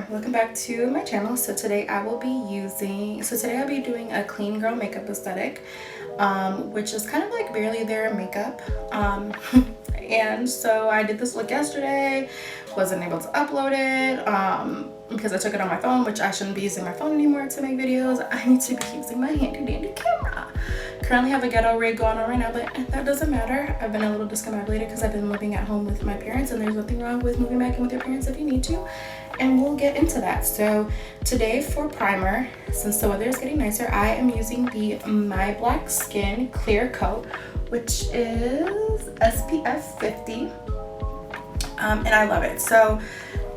there, welcome back to my channel. So today I'll be doing a clean girl makeup aesthetic, which is kind of like barely there makeup. And so I did this look yesterday, wasn't able to upload it because I took it on my phone, which I shouldn't be using my phone anymore to make videos. I need to be using my handy dandy camera. Currently have a ghetto rig going on right now, but that doesn't matter. I've been a little discombobulated because I've been living at home with my parents, and there's nothing wrong with moving back in with your parents if you need to, and we'll get into that. So today for primer, since the weather is getting nicer, I am using the My Black Skin Clear Coat, which is SPF 50, and I love it. So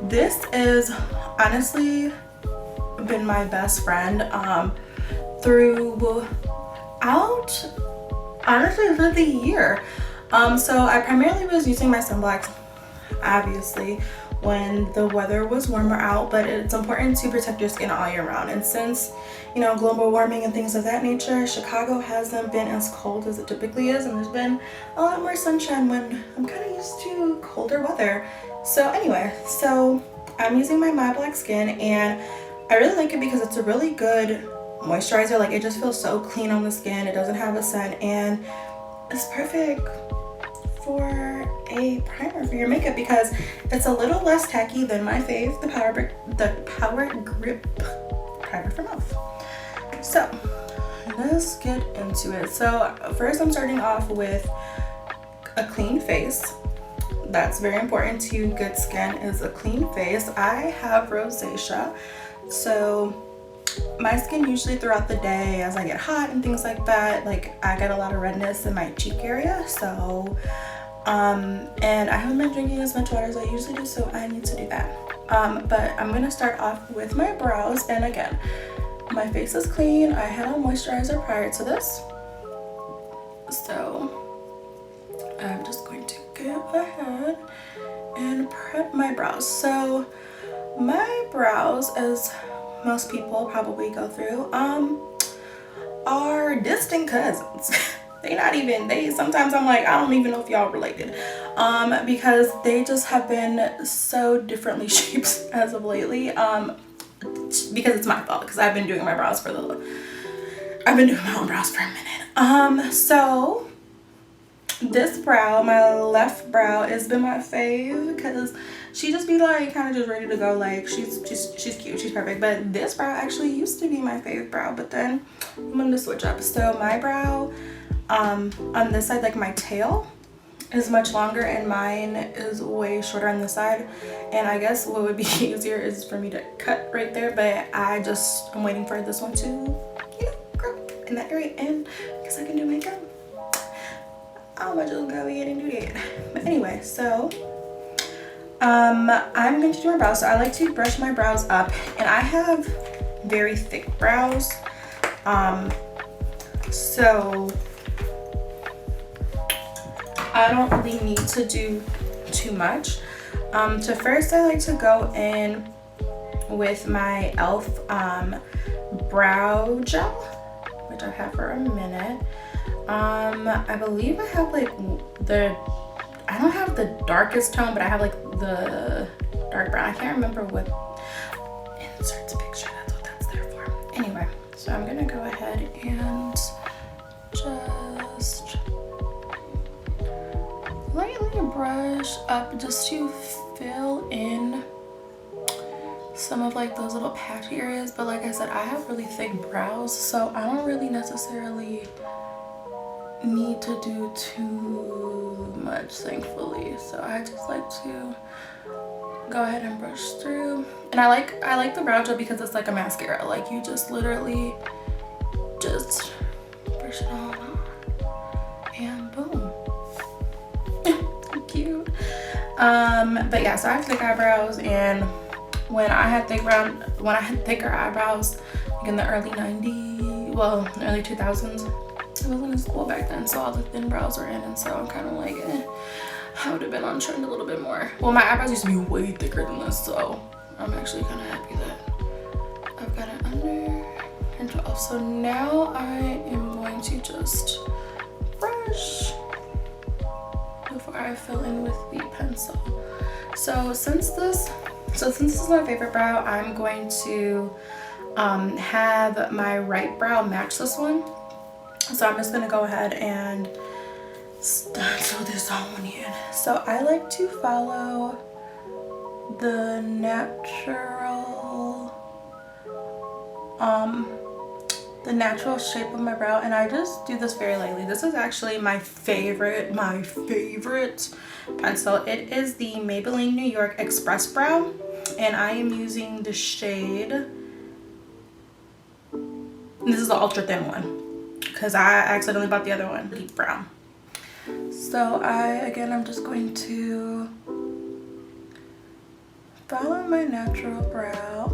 this is honestly been my best friend throughout honestly for the year. So I primarily was using my sunblocks obviously when the weather was warmer out, but it's important to protect your skin all year round. And since, you know, global warming and things of that nature, Chicago hasn't been as cold as it typically is, and there's been a lot more sunshine when I'm kind of used to colder weather. So anyway, so I'm using my Black Skin, and I really like it because it's a really good moisturizer. Like, it just feels so clean on the skin. It doesn't have a scent, and it's perfect for a primer for your makeup because it's a little less tacky than my fave, the Power Grip Primer from e.l.f. So let's get into it. So first I'm starting off with a clean face. That's very important to good skin, is a clean face. I have rosacea, so my skin usually throughout the day as I get hot and things like that, like I get a lot of redness in my cheek area. So and I haven't been drinking as much water as I usually do, so I need to do that. But I'm gonna start off with my brows, and again, my face is clean. I had a moisturizer prior to this, so I'm just going to go ahead and prep my brows. So my brows, as most people probably go through, are distant cousins. Sometimes I'm like, I don't even know if y'all related, because they just have been so differently shaped as of lately, because it's my fault, because I've been doing my own brows for a minute. So this brow, my left brow, has been my fave because she just be like kind of just ready to go. Like, she's cute, she's perfect. But this brow actually used to be my fave brow, but then I'm gonna switch up. So my brow, on this side, like my tail is much longer, and mine is way shorter on this side. And I guess what would be easier is for me to cut right there, but I'm waiting for this one to, you know, grow in that area, and because I can do makeup, I'm gonna just go ahead and do that. But anyway, so I'm going to do my brows. So I like to brush my brows up, and I have very thick brows, so I don't really need to do too much. So first I like to go in with my e.l.f. brow gel, which I've had for a minute. I believe I have like I don't have the darkest tone, but I have like the dark brown. I can't remember what. Insert the picture, that's what that's there for. Anyway, so I'm gonna go ahead and just lightly brush up just to fill in some of like those little patchy areas. But like I said, I have really thick brows, so I don't really necessarily need to do too much, thankfully. So I just like to go ahead and brush through. And I like the brow gel because it's like a mascara. Like, you just literally just brush it all on and boom. Cute. But yeah, so I have thick eyebrows, and when I had thicker eyebrows, like in the early 2000s, I wasn't in school back then, so all the thin brows were in, and so I'm kind of like, I would have been on trend a little bit more. Well, my eyebrows used to be way thicker than this, so I'm actually kind of happy that I've got it under control. So now I am going to just brush before I fill in with the pencil. So since this So since this is my favorite brow, I'm going to have my right brow match this one. So I'm just gonna go ahead and stencil this on in. So I like to follow the natural shape of my brow, and I just do this very lightly. This is actually my favorite pencil. It is the Maybelline New York Express Brow, and I am using the shade, this is the ultra thin one because I accidentally bought the other one, deep brown. So I'm just going to follow my natural brow.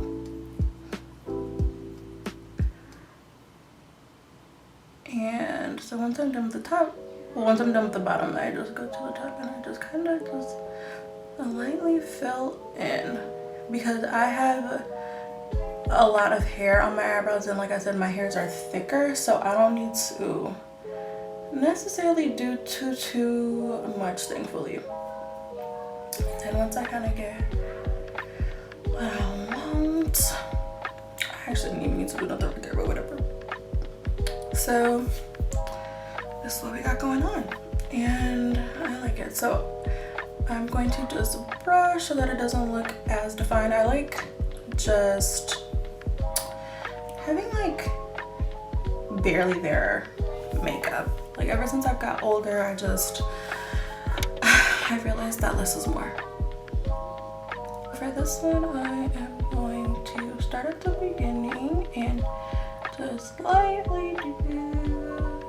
And so once I'm done with the top, once I'm done with the bottom, I just go to the top and I just kind of just lightly fill in, because I have a lot of hair on my eyebrows, and like I said, my hairs are thicker, so I don't need to necessarily do too much, thankfully. And then once I kind of get what I want, I actually didn't even need to do nothing right there, but whatever. So this is what we got going on, and I like it. So I'm going to just brush so that it doesn't look as defined. I like just having like barely there makeup. Like ever since I've got older, I realized that less is more. For this one, I am going to start at the beginning and just lightly do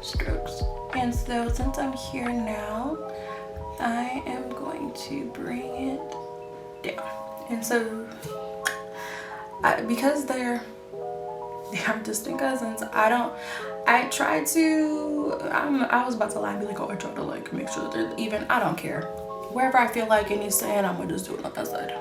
strokes. And so since I'm here now, I am going to bring it down. And so because they are distant cousins, I was about to lie and be like, oh, I try to like make sure that they're even. I don't care. Wherever I feel like it needs to end, I'm gonna just do it like I said.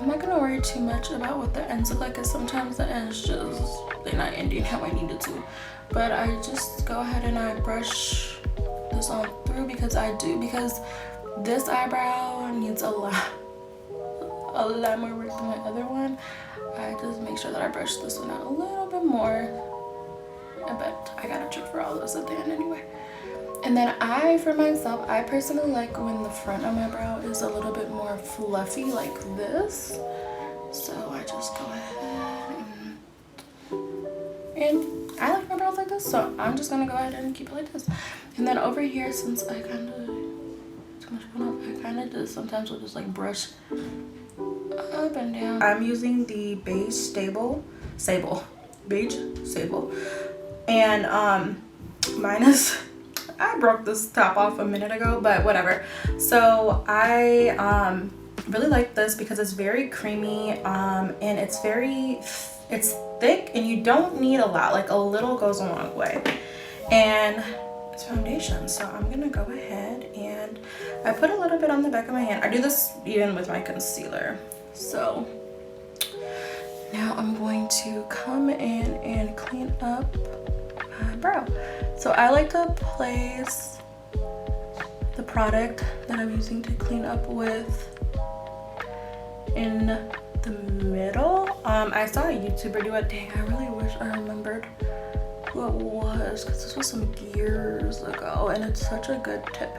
I'm not gonna worry too much about what the ends look like, because sometimes the ends they're not ending how I needed to. But I just go ahead and I brush this on through because this eyebrow needs a lot more work than my other one. I just make sure that I brush this one out a little bit more. But I got a trick for all of this at the end anyway. And then for myself, I personally like when the front of my brow is a little bit more fluffy like this. So I just go ahead and I like my brows like this, so I'm just gonna go ahead and keep it like this. And then over here, since I kind of too much going up, I kind of just sometimes will just like brush up and down. I'm using the Beige Sable, and mine is, I broke this top off a minute ago, but whatever. So I really like this because it's very creamy, and it's thick, and you don't need a lot. Like a little goes a long way. And it's foundation, so I'm gonna go ahead and I put a little bit on the back of my hand. I do this even with my concealer. So now I'm going to come in and clean up my brow. So I like to place the product that I'm using to clean up with in the middle. I saw a YouTuber do it. Dang, I really wish I remembered who it was, because this was some years ago and it's such a good tip.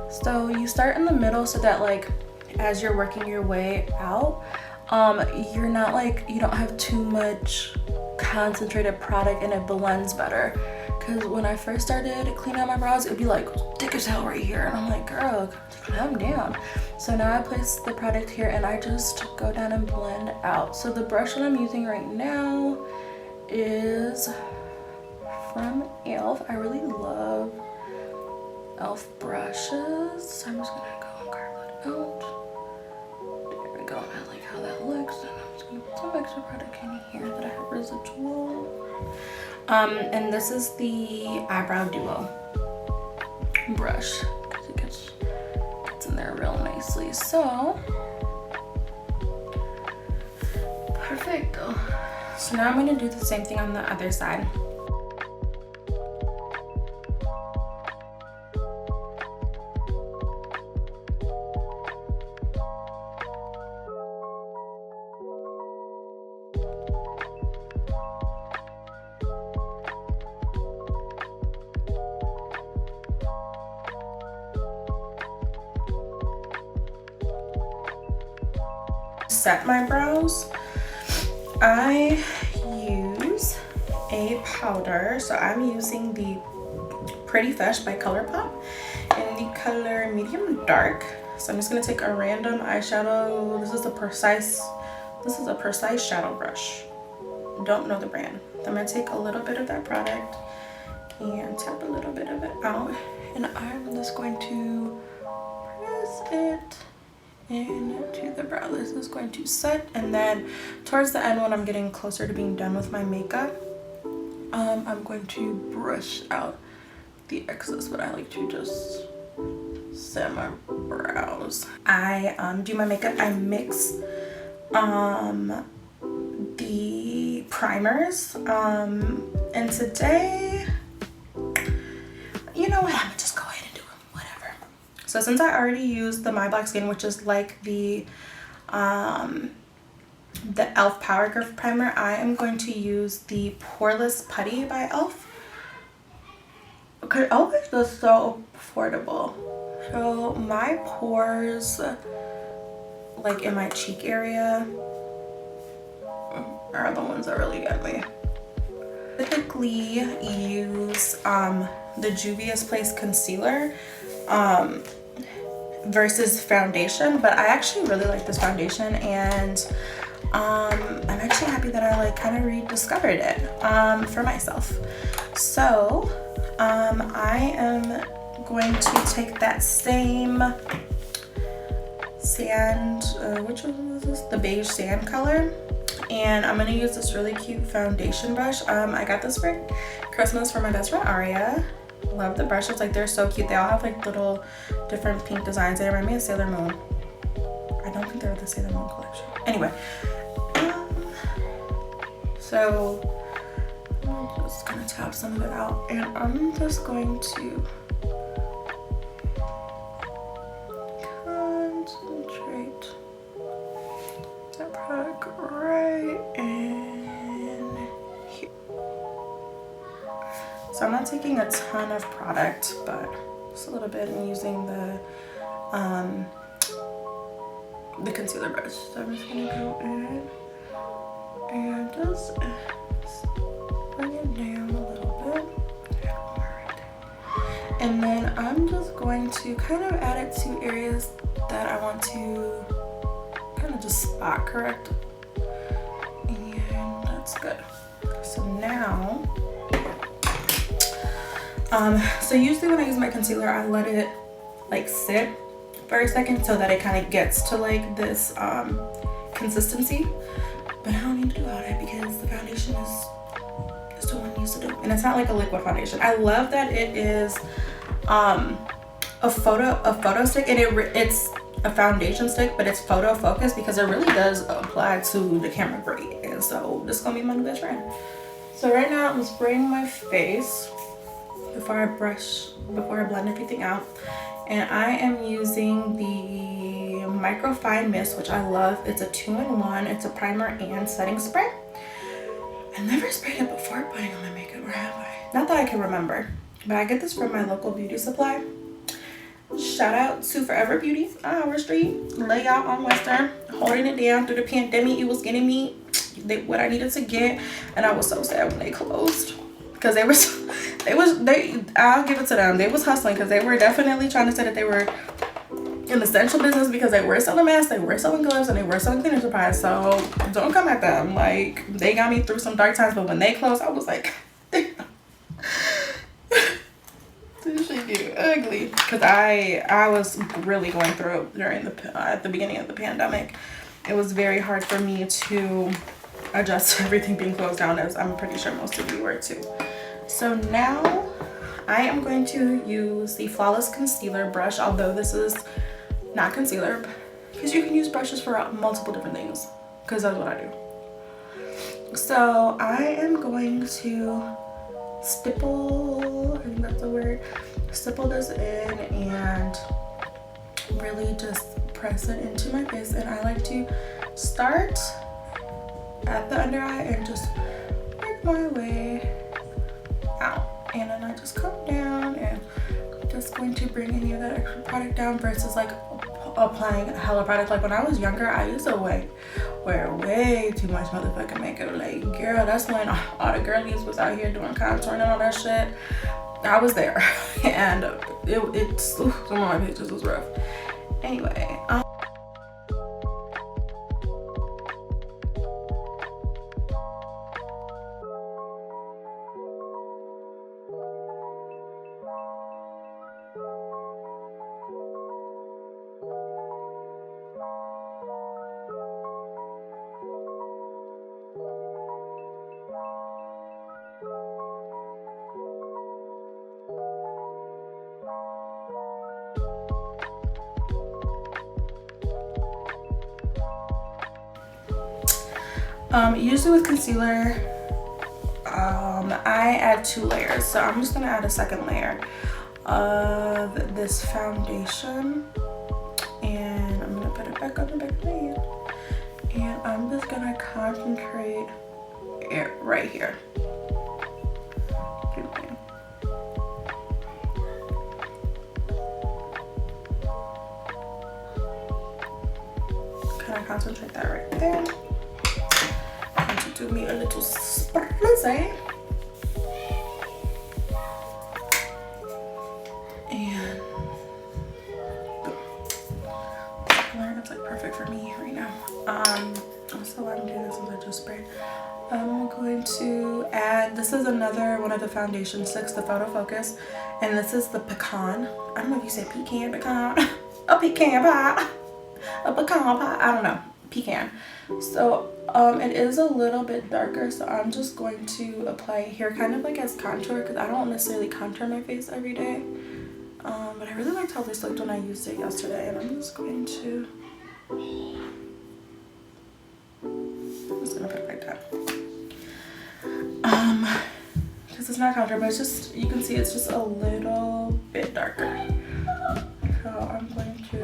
So you start in the middle so that like as you're working your way out, you're not like, you don't have too much concentrated product and it blends better. Because when I first started cleaning out my brows, it'd be like thick as hell right here, and I'm like, girl, calm down. So now I place the product here and I just go down and blend out. So the brush that I'm using right now is from e.l.f. I really love e.l.f. brushes, so I'm just gonna go and grab out. There we go. I like how that looks. And I'm just gonna put some extra product in here that I have residual. And this is the Eyebrow Duo brush because it gets in there real nicely. So perfect. So now I'm going to do the same thing on the other side. Set my brows, I use a powder. So I'm using the Pretty Fresh by ColourPop in the color medium dark. So I'm just gonna take a random eyeshadow. This is a precise shadow brush. Don't know the brand. I'm gonna take a little bit of that product and tap a little bit of it out, and I'm just going to press it into the brow. This is going to set, and then towards the end when I'm getting closer to being done with my makeup, I'm going to brush out the excess, but I like to just set my brows. I do my makeup, I mix the primers, and today, you know what, I'm gonna just go ahead and do it, whatever. So since I already used the My Black Skin, which is like the e.l.f. Power Grip Primer, I am going to use the Poreless Putty by e.l.f. Okay, e.l.f. is just so affordable. So my pores, like in my cheek area, are the ones that really get me. Typically use the Juvia's Place concealer versus foundation, but I actually really like this foundation, and I'm actually happy that I like kind of rediscovered it for myself. So I am going to take that same sand, which was this? The beige sand color, and I'm gonna use this really cute foundation brush. I got this for Christmas from my best friend Aria. Love the brushes, like they're so cute. They all have like little different pink designs. They remind me of Sailor Moon. I don't think they're the Sailor Moon collection. Anyway, so I'm just gonna tap some of it out, and I'm just going to concentrate that product right in here. So I'm not taking a ton of product, but just a little bit. I'm using the concealer brush. So I'm just gonna go in and just bring it down a little bit. And then I'm just going to kind of add it to areas that I want to kind of just spot correct. And that's good. So now, so usually when I use my concealer, I let it like sit for a second so that it kind of gets to like this consistency. But I don't need to do all that because the foundation is doing what it needs to do. And it's not like a liquid foundation. I love that it is a photo stick, and it's a foundation stick, but it's photo focused because it really does apply to the camera great. And so this is gonna be my new best friend. So right now I'm spraying my face before I blend everything out, and I am using the Microfine Mist, which I love. It's a 2-in-1. It's a primer and setting spray. I never sprayed it before putting on my makeup, or have I? Not that I can remember, but I get this from my local beauty supply. Shout out to Forever Beauty on Howard Street, layout on Western, holding it down through the pandemic. It was getting me what I needed to get, and I was so sad when they closed because I'll give it to them. They was hustling because they were definitely trying to say that they were an essential business because they were selling masks, they were selling gloves, and they were selling cleaning supplies. So don't come at them. Like, they got me through some dark times, but when they closed, I was like, This shit get ugly. Because I was really going through it during at the beginning of the pandemic. It was very hard for me to adjust to everything being closed down, as I'm pretty sure most of you were too. So now I am going to use the Flawless Concealer brush, although this is not concealer, because you can use brushes for multiple different things, because that's what I do. So I am going to stipple, I think that's the word, stipple this in and really just press it into my face. And I like to start at the under eye and just work my way out, and then I just come down and just going to bring any of that extra product down versus like applying hella product. Like when I was younger, I used to wear way too much motherfucking makeup. Like, girl, that's when all the girlies was out here doing contouring and all that shit. I was there, and it's some of my pictures was rough. Anyway, usually with concealer, I add 2 layers. So I'm just gonna add a second layer of this foundation, and I'm gonna put it back on the back of my hand, and I'm just gonna concentrate it right here. Kind of concentrate that right there. Do me a little sparkles, and it's like perfect for me right now. Also while I'm doing this, since I just sprayed, I'm going to add, this is another one of the foundation sticks, the Photo Focus, and this is the pecan. I don't know if you say pecan, a pecan pie, a pecan pie, I don't know, pecan. So it is a little bit darker, so I'm just going to apply it here kind of like as contour, because I don't necessarily contour my face every day, but I really liked how this looked when I used it yesterday, and I'm just going to put it like that, because it's not contour, but it's just, you can see it's just a little bit darker. So I'm going to,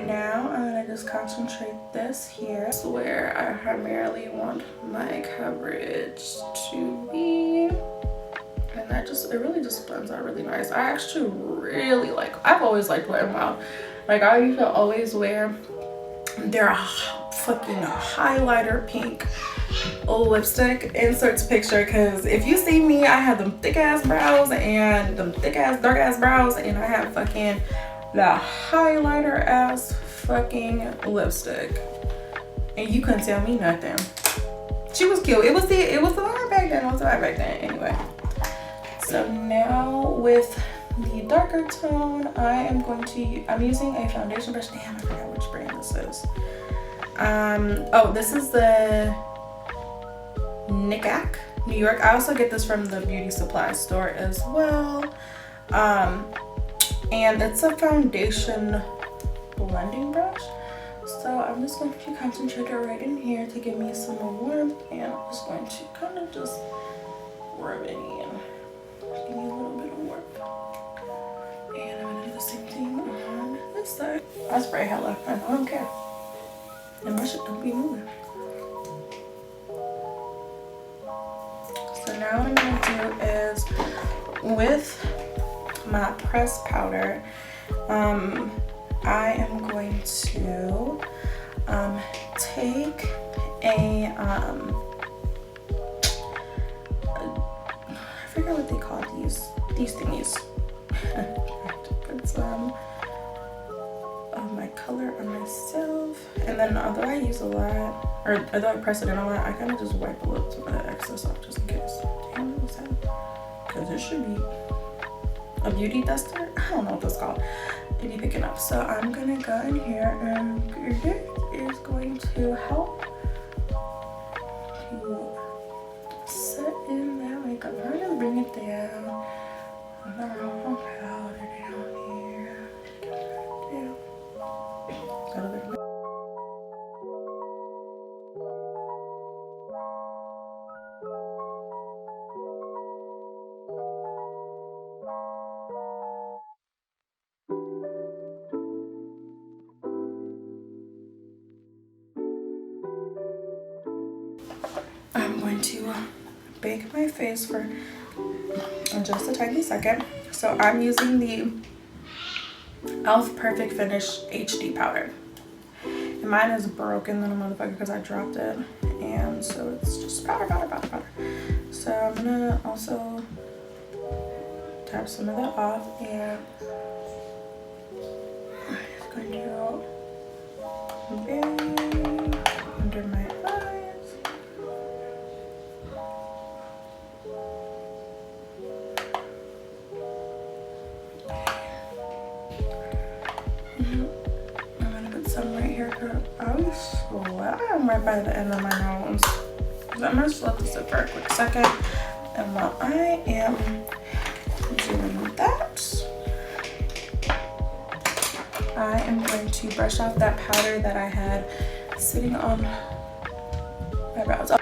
now I'm going to just concentrate this here. This is where I primarily want my coverage to be. And that just, it really just blends out really nice. I actually really like, I've always liked Wet n Wild. Like I used to always wear their fucking highlighter pink lipstick, inserts picture, because if you see me, I have them thick ass brows and them thick ass dark ass brows, and I have fucking the highlighter ass fucking lipstick, and you couldn't tell me nothing. She was cute. It was the vibe back then. It was the vibe back then. Anyway, so now with the darker tone, I'm using a foundation brush. Damn, I forgot which brand this is. Oh, this is the NYX, New York. I also get this from the beauty supply store as well. And it's a foundation blending brush. So I'm just going to concentrate it right in here to give me some more warmth, and I'm just going to kind of just rub it in. Give me a little bit of warmth. And I'm gonna do the same thing on this side. I spray hella, I don't care. And my shit don't be moving. So now what I'm gonna do is, with my pressed powder, I am going to take a I forget what they call these thingies. Put some of my color on myself, and then although I use a lot, or although I press it in a lot, I kind of just wipe a little some of that excess off just in case. Damn, what's that? Because it should be a beauty duster. I don't know what that's called if you pick it up. So I'm gonna go in here, and this is going to help to set in that makeup. I'm gonna bring it down. I'm gonna roll my powder down here. Down. Got a little bit. I'm going to bake my face for just a tiny second. So I'm using the e.l.f. Perfect Finish HD powder. And mine is broken little motherfucker because I dropped it. And so it's just powder. So I'm gonna also tap some of that off, and I'm just going to very under my eyes. I'm gonna put some right here because I swear I'm right by the end of my nose. So I'm gonna just let this sit for a quick second. And while I am doing that, I am going to brush off that powder that I had sitting on my brows.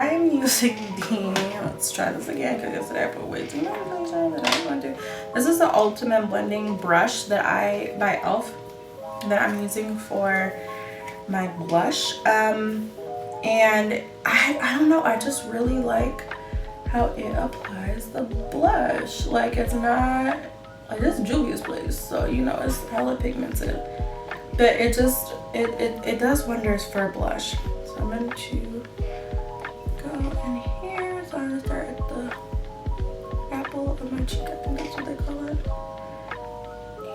I'm using let's try this again because yesterday I put way too much attention that I want to. This is the Ultimate Blending Brush that by e.l.f. that I'm using for my blush. And I don't know, I just really like how it applies the blush. Like, it's not like, this is Juvia's Place, so you know it's hella pigmented, but it just it does wonders for a blush. So I'm going to in here. So I'm gonna start at the apple of my cheek. I think that's what they call it.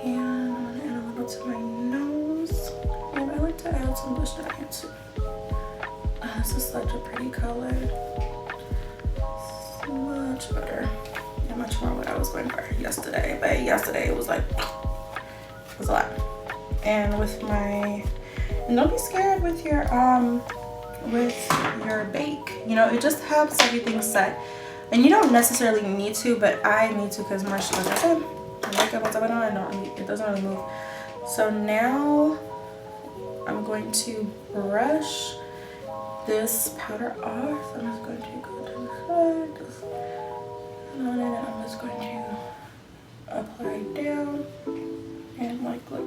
And I'm gonna add a little to my nose. And I like to add some blush to my hands too. This is such a pretty color. So much better. And much more what I was going for yesterday. But yesterday it was like, it was a lot. And with my, and don't be scared with your bake, you know, it just helps everything set. And you don't necessarily need to, but I need to because my, like I said, the makeup once I put on, it doesn't really move. So now I'm going to brush this powder off. I'm just going to go to the side, just on it, and I'm just going to apply down and like look.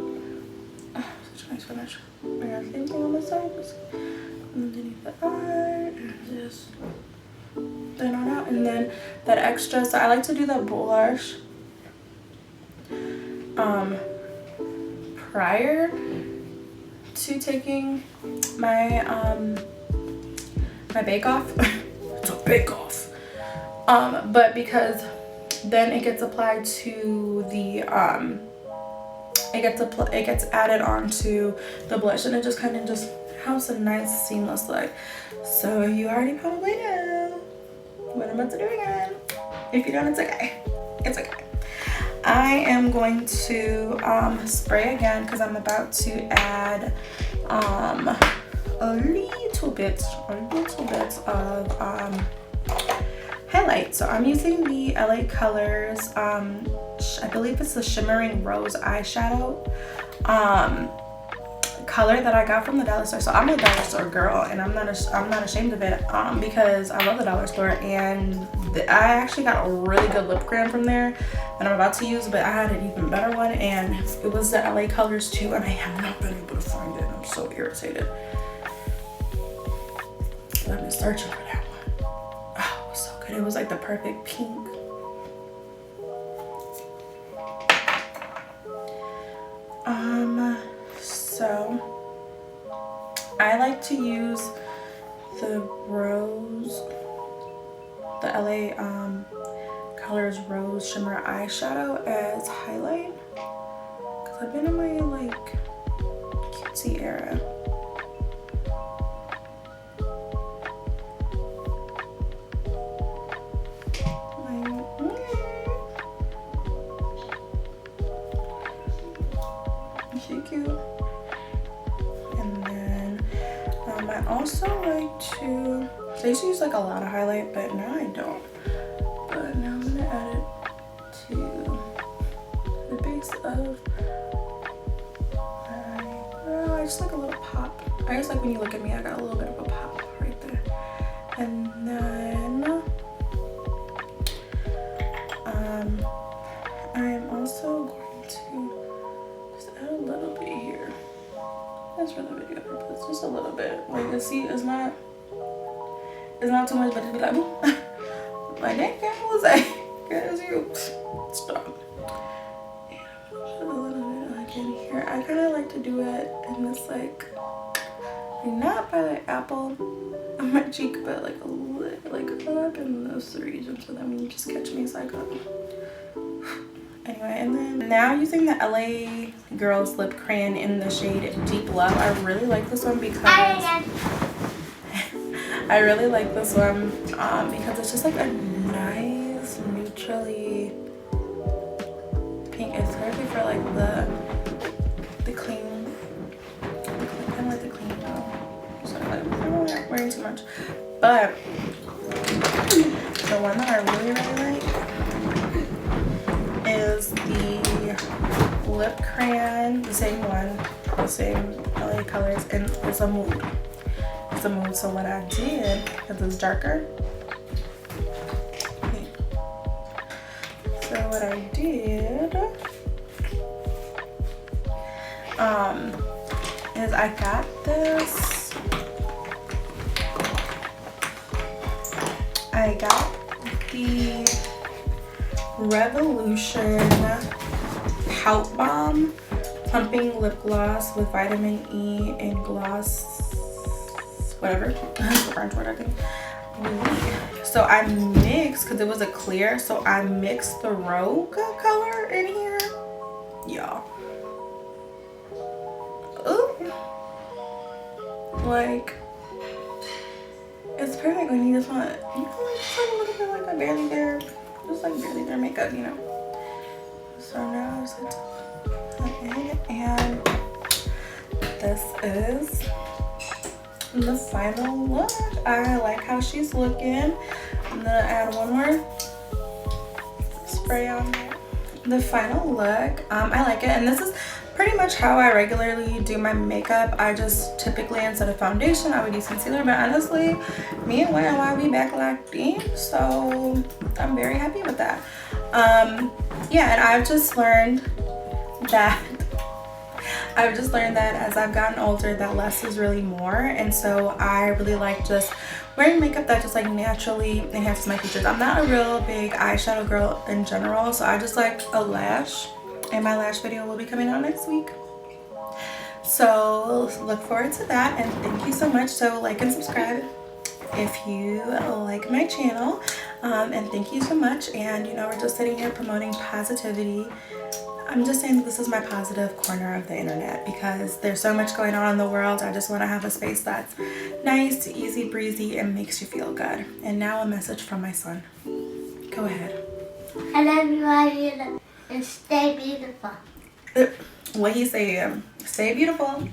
Such a nice finish. I got the same thing on the side. Just underneath the eye, and just then on out. And then that extra, so I like to do the blush prior to taking my my bake off. It's a bake off. But because then it gets applied to the it gets added onto the blush, and it just kind of just has a nice seamless look. So you already probably know what I'm about to do again. If you don't, it's okay. It's okay. I am going to spray again because I'm about to add a little bit of highlight. So I'm using the LA Colors, I believe it's the Shimmering Rose eyeshadow color that I got from the dollar store. So I'm a dollar store girl, and I'm not ashamed of it because I love the dollar store. And I actually got a really good lip cream from there that I'm about to use, but I had an even better one, and it was the LA Colors too, and I have not been able to find it. I'm so irritated. I've been searching for that one. Oh, it was so good. It was like the perfect pink. So like to use the Rose, the LA Colors Rose Shimmer Eyeshadow as highlight. Because I've been in my like cutesy era. Cute. And then I also like to, I used to use like a lot of highlight, but now I don't. But now I'm gonna add it to the base of my brow. I just like a little pop. I just like when you look at me, I got a little bit of a pop right there. And then I'm also going to add a little bit here. That's for the video purpose, just a little bit. Like you see, it's not too much, but it'd be like, like that girl was like, girl, you stop. Yeah, put a little bit like in here. I kind of like to do it in this like not by the apple on my cheek, but like a little like up in this region, so that when you just catch me, it's like anyway. And then now using the LA Girls Lip Crayon in the shade Deep Love. I really like this one because I really like this one because it's just like a nice neutrally pink. It's perfect for like the clean, kind of like the clean tone. So like, I'm not wearing too much, but the one that I really like is the lip crayon, the same one, the same LA Colors, and it's a mood. It's a mood. So what I did, because it's darker. So what I did is I got this. I got the Revolution Pout Bomb Plumping Lip Gloss with vitamin E and gloss, whatever. That's the French word, I think. So I mixed, because it was a clear, so I mixed the Rogue color in here. Y'all. Ooh. Like, it's perfect when you just want, you know, like, just like a little bit like a barely there. Just like barely their makeup, you know. So now I just have to put in, and this is the final look. I like how she's looking. I'm gonna add one more spray on there. The final look, I like it, and this is pretty much how I regularly do my makeup. I just typically, instead of foundation, I would use concealer, but honestly, me and Why we back locked in, so I'm very happy with that. Yeah, and I've just learned that as I've gotten older, that less is really more, and so I really like just wearing makeup that just like naturally enhances my features. I'm not a real big eyeshadow girl in general, so I just like a lash, and my lash video will be coming out next week. So look forward to that, and thank you so much. So like and subscribe if you like my channel, and thank you so much. And you know, we're just sitting here promoting positivity. I'm just saying that this is my positive corner of the internet because there's so much going on in the world. I just want to have a space that's nice, easy breezy, and makes you feel good. And now a message from my son. Go ahead. I love you all, and stay beautiful. What he say? Stay beautiful.